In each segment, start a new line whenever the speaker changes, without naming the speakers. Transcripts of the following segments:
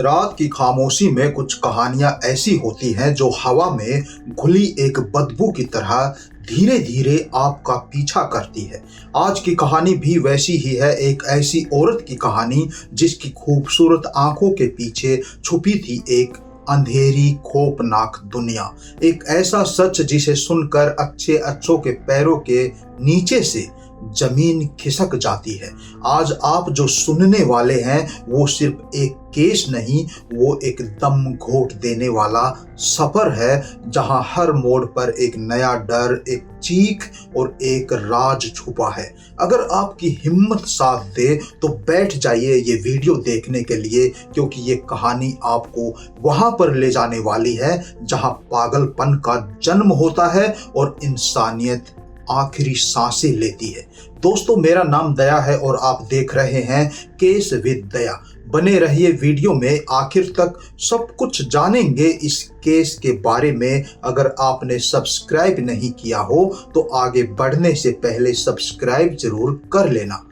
रात की खामोशी में कुछ कहानियां ऐसी होती हैं जो हवा में घुली एक बदबू की तरह धीरे धीरे आपका पीछा करती है। आज की कहानी भी वैसी ही है, एक ऐसी औरत की कहानी जिसकी खूबसूरत आंखों के पीछे छुपी थी एक अंधेरी खौफनाक दुनिया। एक ऐसा सच जिसे सुनकर अच्छे अच्छों के पैरों के नीचे से जमीन खिसक जाती है। आज आप जो सुनने वाले हैं वो सिर्फ एक केस नहीं, वो एक दम घोट देने वाला सफर है जहां हर मोड़ पर एक नया डर, एक चीख और एक राज छुपा है। अगर आपकी हिम्मत साथ दे तो बैठ जाइए ये वीडियो देखने के लिए, क्योंकि ये कहानी आपको वहां पर ले जाने वाली है जहां पागलपन का जन्म होता है और इंसानियत आखिरी सांसें लेती है। दोस्तों, मेरा नाम दया है और आप देख रहे हैं केस विद दया। बने रहिए वीडियो में, आखिर तक सब कुछ जानेंगे इस केस के बारे में। अगर आपने सब्सक्राइब नहीं किया हो तो आगे बढ़ने से पहले सब्सक्राइब जरूर कर लेना।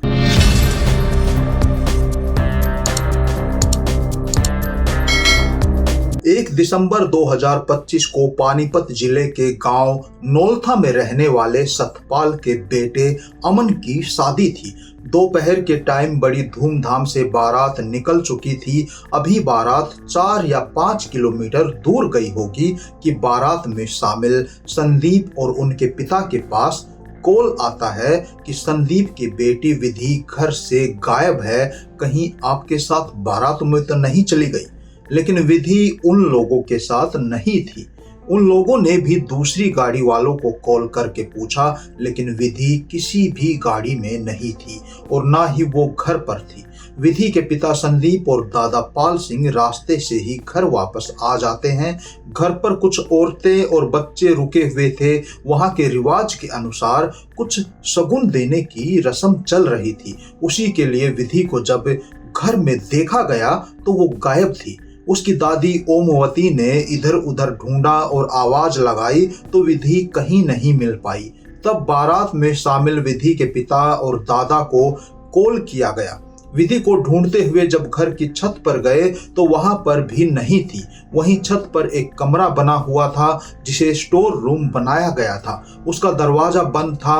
1 दिसंबर 2025 को पानीपत जिले के गांव नौलथा में रहने वाले सतपाल के बेटे अमन की शादी थी। दोपहर के टाइम बड़ी धूमधाम से बारात निकल चुकी थी। अभी बारात 4 या 5 किलोमीटर दूर गई होगी कि बारात में शामिल संदीप और उनके पिता के पास कॉल आता है कि संदीप की बेटी विधि घर से गायब है, कहीं आपके साथ बारात में तो नहीं चली गई। लेकिन विधि उन लोगों के साथ नहीं थी। उन लोगों ने भी दूसरी गाड़ी वालों को कॉल करके पूछा, लेकिन विधि किसी भी गाड़ी में नहीं थी और ना ही वो घर पर थी। विधि के पिता संदीप और दादा पाल सिंह रास्ते से ही घर वापस आ जाते हैं। घर पर कुछ औरतें और बच्चे रुके हुए थे। वहां के रिवाज के अनुसार कुछ शगुन देने की रस्म चल रही थी। उसी के लिए विधि को जब घर में देखा गया तो वो गायब थी। उसकी दादी ओमवती ने इधर उधर ढूंढा और आवाज लगाई तो विधि कहीं नहीं मिल पाई। तब बारात में शामिल विधि के पिता और दादा को कॉल किया गया। विधि को ढूंढते हुए जब घर की छत पर गए तो वहां पर भी नहीं थी। वहीं छत पर एक कमरा बना हुआ था जिसे स्टोर रूम बनाया गया था। उसका दरवाजा बंद था,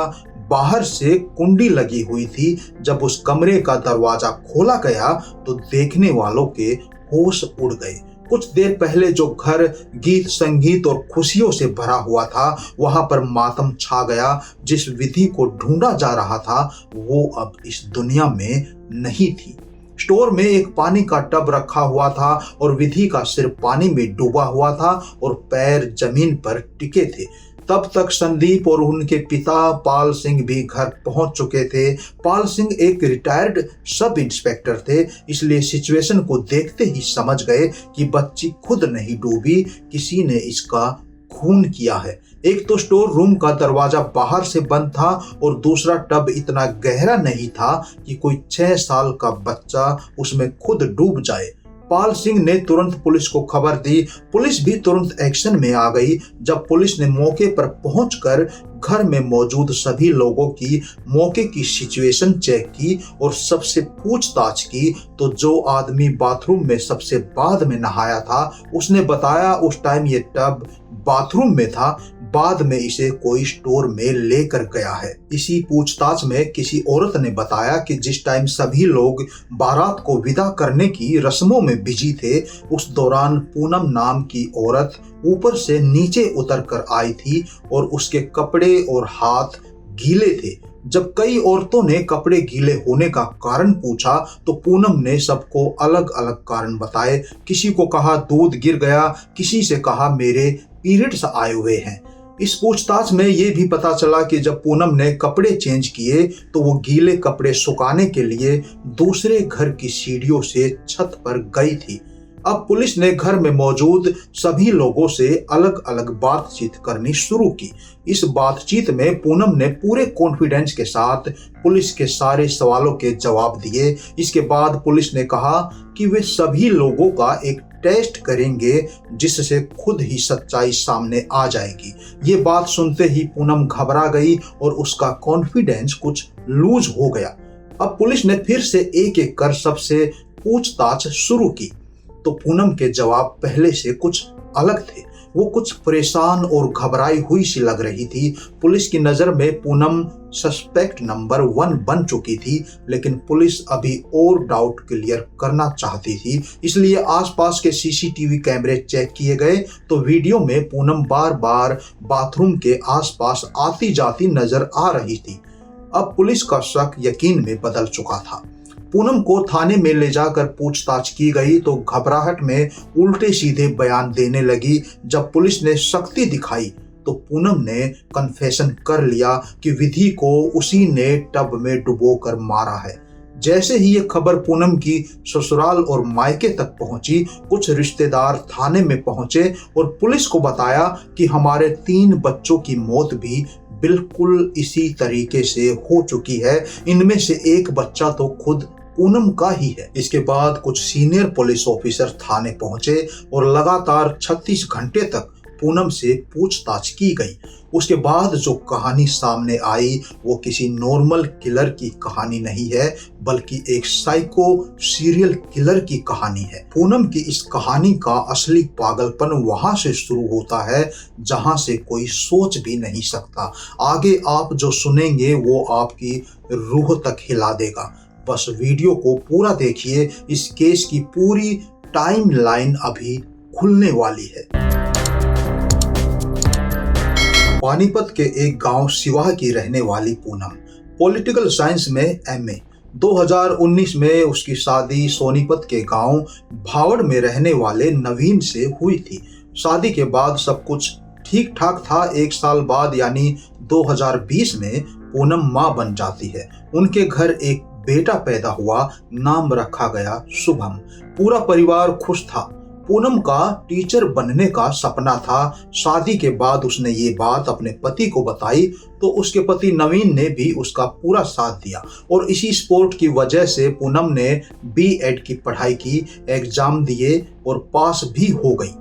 बाहर से कुंडी लगी हुई थी। जब उस कमरे का दरवाजा खोला गया तो देखने वालों के होश उड़ गए। कुछ देर पहले जो घर गीत संगीत और खुशियों से भरा हुआ था, वहां पर मातम छा गया। जिस विधि को ढूंढा जा रहा था वो अब इस दुनिया में नहीं थी। स्टोर में एक पानी का टब रखा हुआ था और विधि का सिर पानी में डूबा हुआ था और पैर जमीन पर टिके थे। तब तक संदीप और उनके पिता पाल सिंह भी घर पहुंच चुके थे। पाल सिंह एक रिटायर्ड सब इंस्पेक्टर थे, इसलिए सिचुएशन को देखते ही समझ गए कि बच्ची खुद नहीं डूबी, किसी ने इसका खून किया है। एक तो स्टोर रूम का दरवाजा बाहर से बंद था और दूसरा टब इतना गहरा नहीं था कि कोई 6 साल का बच्चा उसमें खुद डूब जाए। पाल सिंह ने तुरंत पुलिस को खबर दी। पुलिस भी तुरंत एक्शन में आ गई। जब पुलिस ने मौके पर पहुंचकर घर में मौजूद सभी लोगों की मौके की सिचुएशन चेक की और सबसे पूछताछ की तो जो आदमी बाथरूम में सबसे बाद में नहाया था उसने बताया उस टाइम ये टब बाथरूम में था, बाद में इसे कोई स्टोर में लेकर गया है। इसी पूछताछ में किसी औरत ने बताया कि जिस टाइम सभी लोग बारात को विदा करने की रस्मों में बिजी थे, उस दौरान पूनम नाम की औरत ऊपर से नीचे उतर कर आई थी और उसके कपड़े और हाथ गीले थे। जब कई औरतों ने कपड़े गीले होने का कारण पूछा तो पूनम ने सबको अलग अलग कारण बताए। किसी को कहा दूध गिर गया, किसी से कहा मेरे पीरियड्स आए हुए हैं। इस पूछताछ में ये भी पता चला कि जब पूनम ने कपड़े चेंज किए तो वो गीले कपड़े सुखाने के लिए दूसरे घर की सीढ़ियों से छत पर गई थी। अब पुलिस ने घर में मौजूद सभी लोगों से अलग अलग बातचीत करनी शुरू की। इस बातचीत में पूनम ने पूरे कॉन्फिडेंस के साथ पुलिस के सारे सवालों के जवाब दिए। इसके बाद पुलिस ने कहा कि वे सभी लोगों का एक टेस्ट करेंगे जिससे खुद ही सच्चाई सामने आ जाएगी। ये बात सुनते ही पूनम घबरा गई और उसका कॉन्फिडेंस कुछ लूज हो गया। अब पुलिस ने फिर से एक एक कर सबसे पूछताछ शुरू की। तो पूनम के जवाब पहले से कुछ अलग थे। वो कुछ परेशान और घबराई हुई सी लग रही थी। पुलिस की नज़र में पूनम सस्पेक्ट नंबर 1 बन चुकी थी, लेकिन पुलिस अभी और डाउट क्लियर करना चाहती थी। इसलिए आसपास के सीसीटीवी कैमरे चेक किए गए तो वीडियो में पूनम बार बार बाथरूम के आसपास आती जाती नजर आ रही थी। अब पुलिस का शक यकीन में बदल चुका था। पूनम को थाने में ले जाकर पूछताछ की गई तो घबराहट में उल्टे सीधे बयान देने लगी। जब पुलिस ने सख्ती दिखाई तो पूनम ने कन्फेशन कर लिया कि विधि को उसी ने टब में डुबोकर मारा है। जैसे ही ये खबर पूनम की ससुराल और मायके तक पहुंची, कुछ रिश्तेदार थाने में पहुंचे और पुलिस को बताया कि हमारे 3 बच्चों की मौत भी बिल्कुल इसी तरीके से हो चुकी है। इनमें से एक बच्चा तो खुद पूनम का ही है। इसके बाद कुछ सीनियर पुलिस ऑफिसर थाने पहुंचे और लगातार 36 घंटे तक पूनम से पूछताछ की गई। उसके बाद जो कहानी सामने आई वो किसी नॉर्मल किलर की कहानी नहीं है, बल्कि एक साइको सीरियल किलर की कहानी है। पूनम की इस कहानी का असली पागलपन वहां से शुरू होता है जहां से कोई सोच भी नहीं सकता। आगे आप जो सुनेंगे वो आपकी रूह तक हिला देगा। बस वीडियो को पूरा देखिए, इस केस की पूरी टाइमलाइन अभी खुलने वाली है। पानीपत के एक गांव सिवाह की रहने वाली पूनम पॉलिटिकल साइंस में एमए। 2019 में उसकी शादी सोनीपत के गांव भावड़ में रहने वाले नवीन से हुई थी। शादी के बाद सब कुछ ठीक ठाक था। 1 साल बाद यानी 2020 में पूनम मां बन जाती है। उनके घर एक बेटा पैदा हुआ, नाम रखा गया शुभम। पूरा परिवार खुश था। पूनम का टीचर बनने का सपना था। शादी के बाद उसने ये बात अपने पति को बताई तो उसके पति नवीन ने भी उसका पूरा साथ दिया और इसी सपोर्ट की वजह से पूनम ने बीएड की पढ़ाई की, एग्जाम दिए और पास भी हो गई।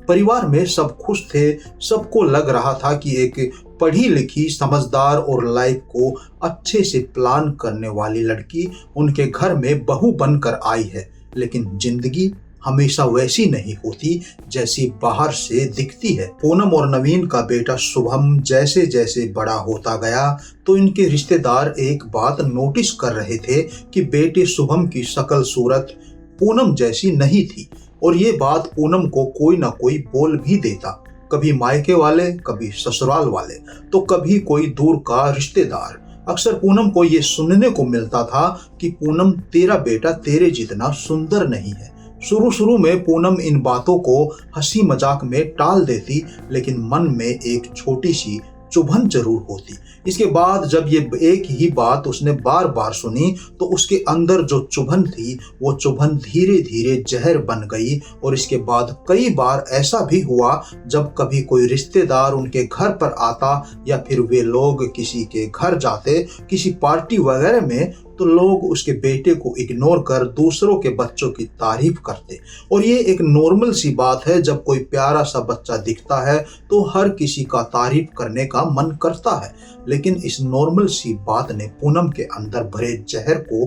परिवार में सब खुश थे। सबको लग रहा था कि एक पढ़ी लिखी, समझदार और लाइफ को अच्छे से प्लान करने वाली लड़की उनके घर में बहू बनकर आई है। लेकिन जिंदगी हमेशा वैसी नहीं होती जैसी बाहर से दिखती है। पूनम और नवीन का बेटा शुभम जैसे जैसे बड़ा होता गया तो इनके रिश्तेदार एक बात नोटिस कर रहे थे कि बेटे शुभम की शक्ल सूरत पूनम जैसी नहीं थी और ये बात पूनम को कोई ना कोई बोल भी देता। कभी मायके वाले, कभी ससुराल वाले, तो कभी कोई दूर का रिश्तेदार। अक्सर पूनम को ये सुनने को मिलता था कि पूनम तेरा बेटा तेरे जितना सुंदर नहीं है। शुरू में पूनम इन बातों को हंसी मजाक में टाल देती, लेकिन मन में एक छोटी सी चुभन जरूर होती। इसके बाद जब ये एक ही बात उसने बार बार सुनी तो उसके अंदर जो चुभन थी वो चुभन धीरे धीरे जहर बन गई। और इसके बाद कई बार ऐसा भी हुआ जब कभी कोई रिश्तेदार उनके घर पर आता या फिर वे लोग किसी के घर जाते किसी पार्टी वगैरह में, तो लोग उसके बेटे को इग्नोर कर दूसरों के बच्चों की तारीफ करते। और ये एक नॉर्मल सी बात है, जब कोई प्यारा सा बच्चा दिखता है तो हर किसी का तारीफ करने का मन करता है। लेकिन इस नॉर्मल सी बात ने पूनम के अंदर भरे जहर को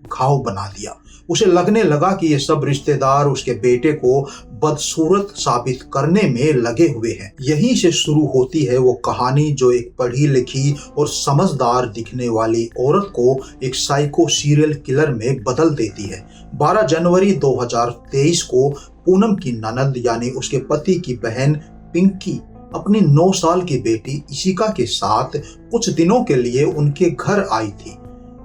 घाव बना दिया। उसे लगने लगा कि ये सब रिश्तेदार उसके बेटे को बदसूरत साबित करने में लगे हुए हैं। यहीं से शुरू होती है वो कहानी जो एक पढ़ी लिखी और समझदार दिखने वाली औरत को एक साइको सीरियल किलर में बदल देती है। 12 जनवरी 2023 को पूनम की ननद यानी उसके पति की बहन पिंकी अपनी 9 साल की बेटी इशिका के साथ कुछ दिनों के लिए उनके घर आई थी।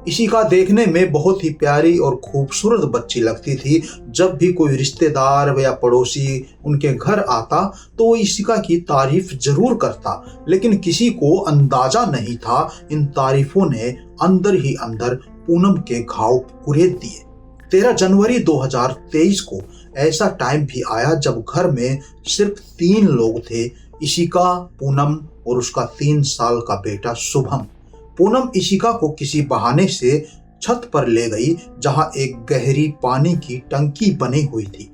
इशिका देखने में बहुत ही प्यारी और खूबसूरत बच्ची लगती थी। जब भी कोई रिश्तेदार या पड़ोसी उनके घर आता तो वो इशिका की तारीफ जरूर करता, लेकिन किसी को अंदाजा नहीं था इन तारीफों ने अंदर ही अंदर पूनम के घाव कुरेद दिए। 13 जनवरी 2023 को ऐसा टाइम भी आया जब घर में सिर्फ 3 लोग थे, इशिका, पूनम और उसका 3 साल का बेटा शुभम। पूनम इशिका को किसी बहाने से छत पर ले गई जहां एक गहरी पानी की टंकी बनी हुई थी।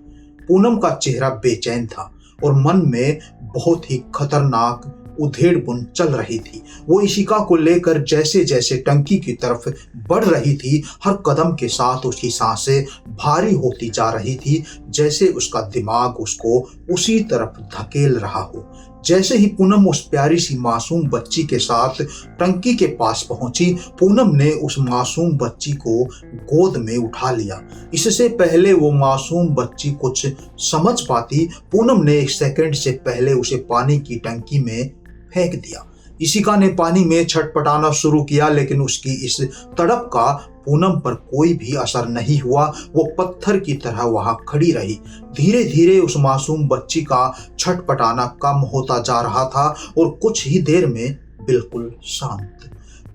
पूनम का चेहरा बेचैन था और मन में बहुत ही खतरनाक उधेड़-बुन चल रही थी। वो इशिका को लेकर जैसे जैसे टंकी की तरफ बढ़ रही थी, हर कदम के साथ उसकी सांसें भारी होती जा रही थी, जैसे उसका दिमाग उसको उसी तरफ धकेल रहा हो। जैसे ही पूनम उस प्यारी सी मासूम बच्ची के साथ टंकी के पास पहुंची, पूनम ने उस मासूम बच्ची को गोद में उठा लिया। इससे पहले वो मासूम बच्ची कुछ समझ पाती, पूनम ने 1 सेकंड से पहले उसे पानी की टंकी में फेंक दिया। इशिका ने पानी में छटपटाना शुरू किया, लेकिन उसकी इस तड़प का पूनम पर कोई भी असर नहीं हुआ। वो पत्थर की तरह वहां खड़ी रही। धीरे धीरे उस मासूम बच्ची का छटपटाना कम होता जा रहा था और कुछ ही देर में बिल्कुल शांत।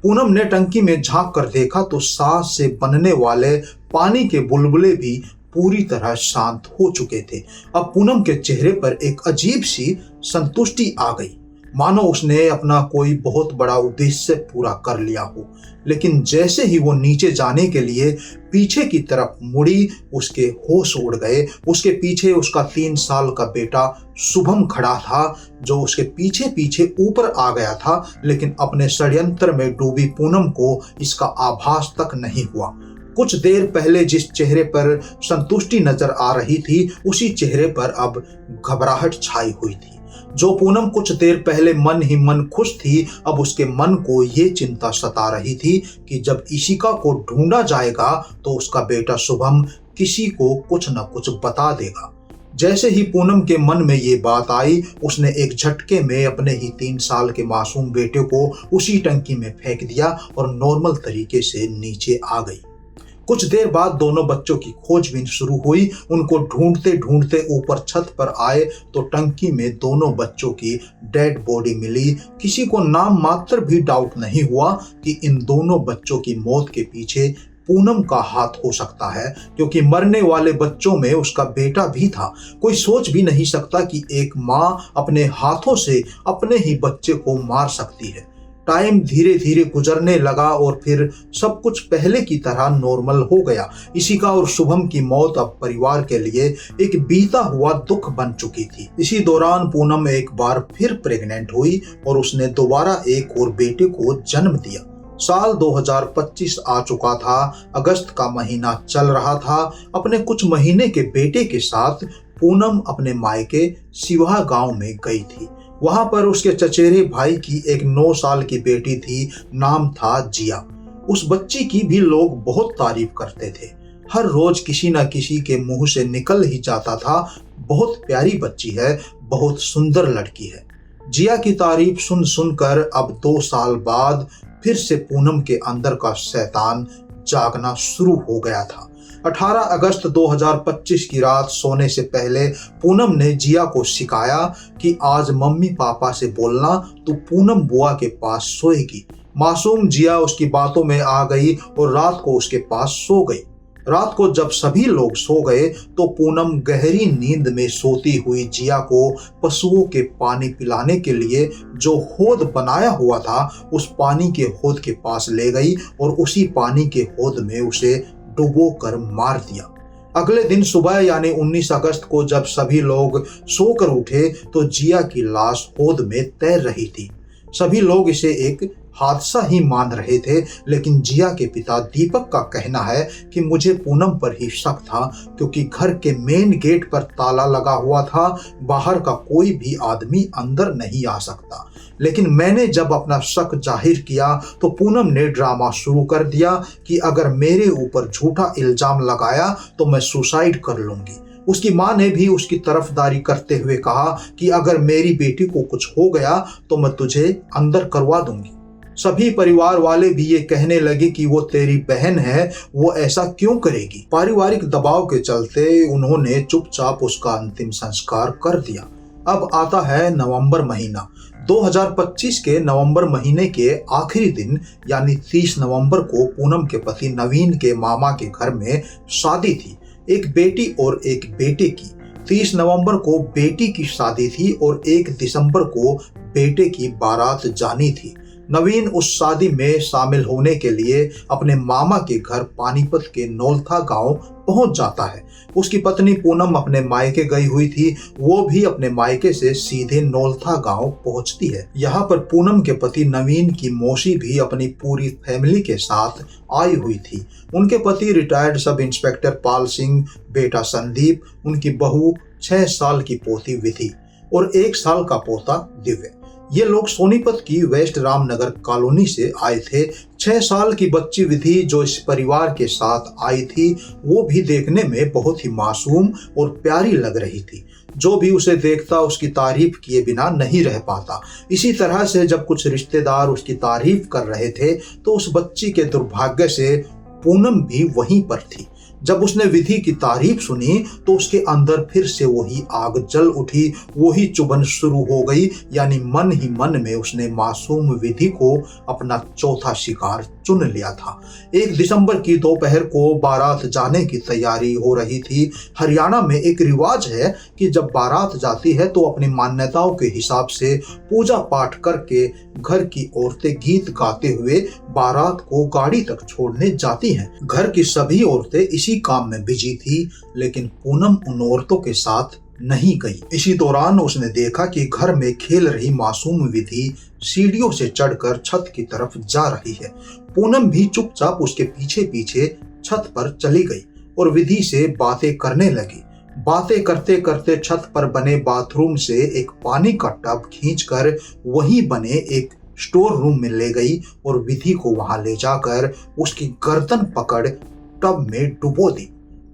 पूनम ने टंकी में झांक कर देखा तो सांस से बनने वाले पानी के बुलबुले भी पूरी तरह शांत हो चुके थे। अब पूनम के चेहरे पर एक अजीब सी संतुष्टि आ गई, मानो उसने अपना कोई बहुत बड़ा उद्देश्य पूरा कर लिया हो। लेकिन जैसे ही वो नीचे जाने के लिए पीछे की तरफ मुड़ी, उसके होश उड़ गए। उसके पीछे उसका 3 साल का बेटा शुभम खड़ा था, जो उसके पीछे पीछे ऊपर आ गया था, लेकिन अपने षड्यंत्र में डूबी पूनम को इसका आभास तक नहीं हुआ। कुछ देर पहले जिस चेहरे पर संतुष्टि नजर आ रही थी, उसी चेहरे पर अब घबराहट छाई हुई थी। जो पूनम कुछ देर पहले मन ही मन खुश थी, अब उसके मन को ये चिंता सता रही थी कि जब इशिका को ढूंढा जाएगा तो उसका बेटा शुभम किसी को कुछ न कुछ बता देगा। जैसे ही पूनम के मन में ये बात आई, उसने एक झटके में अपने ही 3 साल के मासूम बेटे को उसी टंकी में फेंक दिया और नॉर्मल तरीके से नीचे आ गई। कुछ देर बाद दोनों बच्चों की खोजबीन शुरू हुई। उनको ढूंढते ढूंढते ऊपर छत पर आए तो टंकी में दोनों बच्चों की डेड बॉडी मिली। किसी को नाम मात्र भी डाउट नहीं हुआ कि इन दोनों बच्चों की मौत के पीछे पूनम का हाथ हो सकता है, क्योंकि मरने वाले बच्चों में उसका बेटा भी था। कोई सोच भी नहीं सकता कि एक माँ अपने हाथों से अपने ही बच्चे को मार सकती है। टाइम धीरे धीरे गुजरने लगा और फिर सब कुछ पहले की तरह नॉर्मल हो गया। इशिका और शुभम की मौत अब परिवार के लिए एक बीता हुआ दुख बन चुकी थी। इसी दौरान पूनम एक बार फिर प्रेग्नेंट हुई और उसने दोबारा एक और बेटे को जन्म दिया। साल 2025 आ चुका था। अगस्त का महीना चल रहा था। अपने कुछ महीने के बेटे के साथ पूनम अपने मायके सिवाह गांव में गई थी। वहां पर उसके चचेरे भाई की एक 9 साल की बेटी थी, नाम था जिया। उस बच्ची की भी लोग बहुत तारीफ करते थे। हर रोज किसी न किसी के मुंह से निकल ही जाता था, बहुत प्यारी बच्ची है, बहुत सुंदर लड़की है। जिया की तारीफ सुन सुनकर अब 2 साल बाद फिर से पूनम के अंदर का शैतान जागना शुरू हो गया था। 18 अगस्त 2025 की रात सोने से पहले पूनम ने जिया को सिखाया कि आज मम्मी पापा से बोलना, तू पूनम बुआ के पास सोएगी। मासूम जिया उसकी बातों में आ गई और रात को उसके पास सो गई। रात को जब सभी लोग सो गए तो पूनम गहरी नींद में सोती हुई जिया को पशुओं के पानी पिलाने के लिए जो हौद बनाया हुआ था, उस पानी के हौद के पास ले गई और उसी पानी के हौद में उसे डुबो कर मार दिया। अगले दिन सुबह यानी 19 अगस्त को जब सभी लोग सोकर उठे तो जिया की लाश हौद में तैर रही थी। सभी लोग इसे एक हादसा ही मान रहे थे, लेकिन जिया के पिता दीपक का कहना है कि मुझे पूनम पर ही शक था, क्योंकि घर के मेन गेट पर ताला लगा हुआ था, बाहर का कोई भी आदमी अंदर नहीं आ सकता। लेकिन मैंने जब अपना शक जाहिर किया तो पूनम ने ड्रामा शुरू कर दिया कि अगर मेरे ऊपर झूठा इल्जाम लगाया तो मैं सुसाइड कर लूंगी। उसकी मां ने भी उसकी तरफदारी करते हुए कहा कि अगर मेरी बेटी को कुछ हो गया तो मैं तुझे अंदर करवा दूंगी। सभी परिवार वाले भी ये कहने लगे कि वो तेरी बहन है, वो ऐसा क्यों करेगी। पारिवारिक दबाव के चलते उन्होंने चुपचाप उसका अंतिम संस्कार कर दिया। अब आता है नवंबर महीना। 2025 के नवंबर महीने के आखिरी दिन यानी 30 नवंबर को पूनम के पति नवीन के मामा के घर में शादी थी, एक बेटी और एक बेटे की। 30 नवंबर को बेटी की शादी थी और 1 दिसंबर को बेटे की बारात जानी थी। नवीन उस शादी में शामिल होने के लिए अपने मामा के घर पानीपत के नौलथा गांव पहुंच जाता है। उसकी पत्नी पूनम अपने मायके गई हुई थी, वो भी अपने मायके से सीधे नौलथा गांव पहुंचती है। यहाँ पर पूनम के पति नवीन की मौसी भी अपनी पूरी फैमिली के साथ आई हुई थी। उनके पति retired sub inspector Pal Singh, बेटा संदीप, उनकी बहू 6 साल की पोती विधि और 1 साल का पोता दिव्य। ये लोग सोनीपत की वेस्ट रामनगर कॉलोनी से आए थे। 6 साल की बच्ची विधि जो इस परिवार के साथ आई थी, वो भी देखने में बहुत ही मासूम और प्यारी लग रही थी। जो भी उसे देखता उसकी तारीफ किए बिना नहीं रह पाता। इसी तरह से जब कुछ रिश्तेदार उसकी तारीफ कर रहे थे तो उस बच्ची के दुर्भाग्य से पूनम भी वहीं पर थी। जब उसने विधि की तारीफ सुनी तो उसके अंदर फिर से वही आग जल उठी, वही चुभन शुरू हो गई। यानी मन ही मन में उसने मासूम विधि को अपना चौथा शिकार चुन लिया था। 1 दिसंबर की दोपहर को बारात जाने की तैयारी हो रही थी। हरियाणा में एक रिवाज है कि जब बारात जाती है तो अपनी मान्यताओं के हिसाब से पूजा पाठ करके घर की औरतें गीत गाते हुए बारात को गाड़ी तक छोड़ने जाती हैं। घर की सभी औरतें इसी काम में बिजी थी, लेकिन पूनम उन औरतों के साथ नहीं गई। इसी दौरान उसने देखा कि घर में खेल रही मासूम विधि सीढ़ियों से चढ़कर छत की तरफ जा रही है। पूनम भी चुपचाप उसके पीछे पीछे छत पर चली गई और विधि से बातें करने लगी। बातें करते करते छत पर बने बाथरूम से एक पानी का टब खींचकर वहीं बने एक स्टोर रूम में ले गई और विधि को वहां ले जाकर उसकी गर्दन पकड़ टब में डुबो दी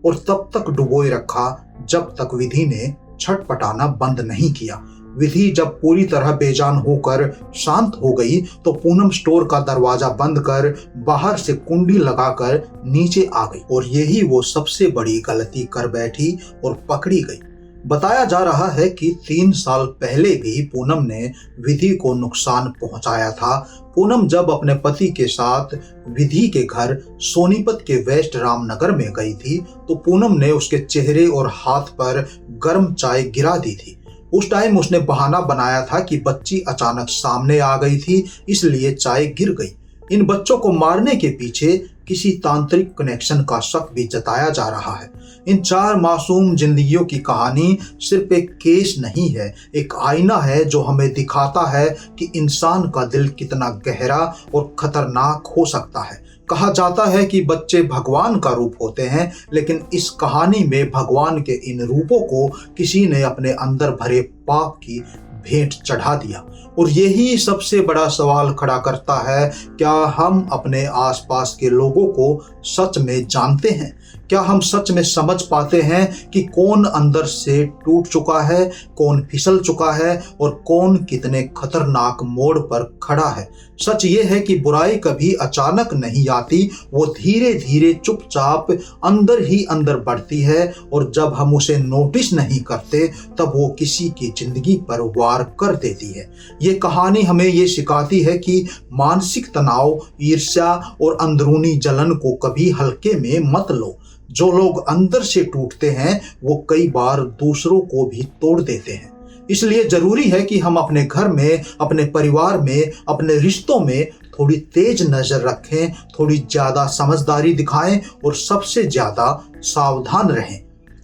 और तब तक डुबोए रखा जब तक विधि ने छटपटाना बंद नहीं किया। विधि जब पूरी तरह बेजान होकर शांत हो गई तो पूनम स्टोर का दरवाजा बंद कर बाहर से कुंडी लगाकर नीचे आ गई और यही वो सबसे बड़ी गलती कर बैठी और पकड़ी गई। बताया जा रहा है कि 3 साल पहले भी पूनम ने विधि को नुकसान पहुंचाया था। पूनम जब अपने पति के साथ विधि के घर सोनीपत के वेस्ट रामनगर में गई थी तो पूनम ने उसके चेहरे और हाथ पर गर्म चाय गिरा दी थी। उस टाइम उसने बहाना बनाया था कि बच्ची अचानक सामने आ गई थी, इसलिए चाय गिर गई। इन बच्चों को मारने के पीछे किसी तांत्रिक कनेक्शन का शक भी जताया जा रहा है। इन 4 मासूम जिंदगियों की कहानी सिर्फ एक केस नहीं है, एक आईना है जो हमें दिखाता है कि इंसान का दिल कितना गहरा और खतरनाक हो सकता है। कहा जाता है कि बच्चे भगवान का रूप होते हैं, लेकिन इस कहानी में भगवान के इन रूपों को किसी ने अपने अंदर भरे पाप की भेंट चढ़ा दिया। और यही सबसे बड़ा सवाल खड़ा करता है, क्या हम अपने आसपास के लोगों को सच में जानते हैं? क्या हम सच में समझ पाते हैं कि कौन अंदर से टूट चुका है, कौन फिसल चुका है और कौन कितने खतरनाक मोड़ पर खड़ा है? सच ये है कि बुराई कभी अचानक नहीं आती, वो धीरे धीरे चुपचाप अंदर ही अंदर बढ़ती है और जब हम उसे नोटिस नहीं करते तब वो किसी की जिंदगी पर वार कर देती है। ये कहानी हमें ये सिखाती है कि मानसिक तनाव, ईर्ष्या और अंदरूनी जलन को कभी हल्के में मत लो। जो लोग अंदर से टूटते हैं वो कई बार दूसरों को भी तोड़ देते हैं। इसलिए जरूरी है कि हम अपने घर में, अपने परिवार में, अपने रिश्तों में थोड़ी तेज नजर रखें, थोड़ी ज्यादा समझदारी दिखाएं और सबसे ज्यादा सावधान रहें,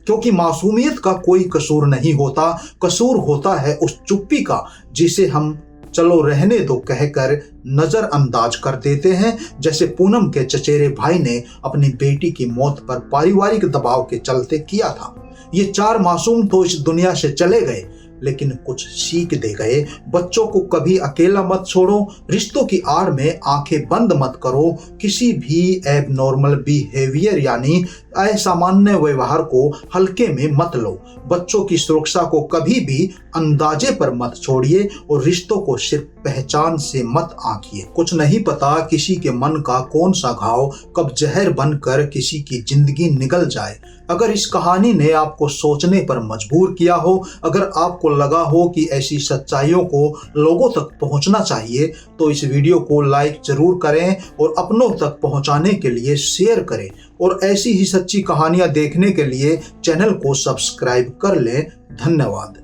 क्योंकि मासूमियत का कोई कसूर नहीं होता। कसूर होता है उस चुप्पी का जिसे हम चलो रहने दो कहकर नजरअंदाज कर देते हैं, जैसे पूनम के चचेरे भाई ने अपनी बेटी की मौत पर पारिवारिक दबाव के चलते किया था। ये 4 मासूम तो इस दुनिया से चले गए, लेकिन कुछ सीख दे गए। बच्चों को कभी अकेला मत छोड़ो, रिश्तों की आड़ में आंखें बंद मत करो, किसी भी एबनॉर्मल बिहेवियर यानी असामान्य व्यवहार को हल्के में मत लो। बच्चों की सुरक्षा को कभी भी अंदाजे पर मत छोड़िए और रिश्तों को सिर्फ पहचान से मत आंकिए। कुछ नहीं पता किसी के मन का कौन सा घाव कब जहर बनकर किसी की जिंदगी निगल जाए। अगर इस कहानी ने आपको सोचने पर मजबूर किया हो, अगर आपको लगा हो कि ऐसी सच्चाइयों को लोगों तक पहुंचना चाहिए, तो इस वीडियो को लाइक जरूर करें और अपनों तक पहुंचाने के लिए शेयर करें और ऐसी ही सच्ची कहानियां देखने के लिए चैनल को सब्सक्राइब कर लें। धन्यवाद।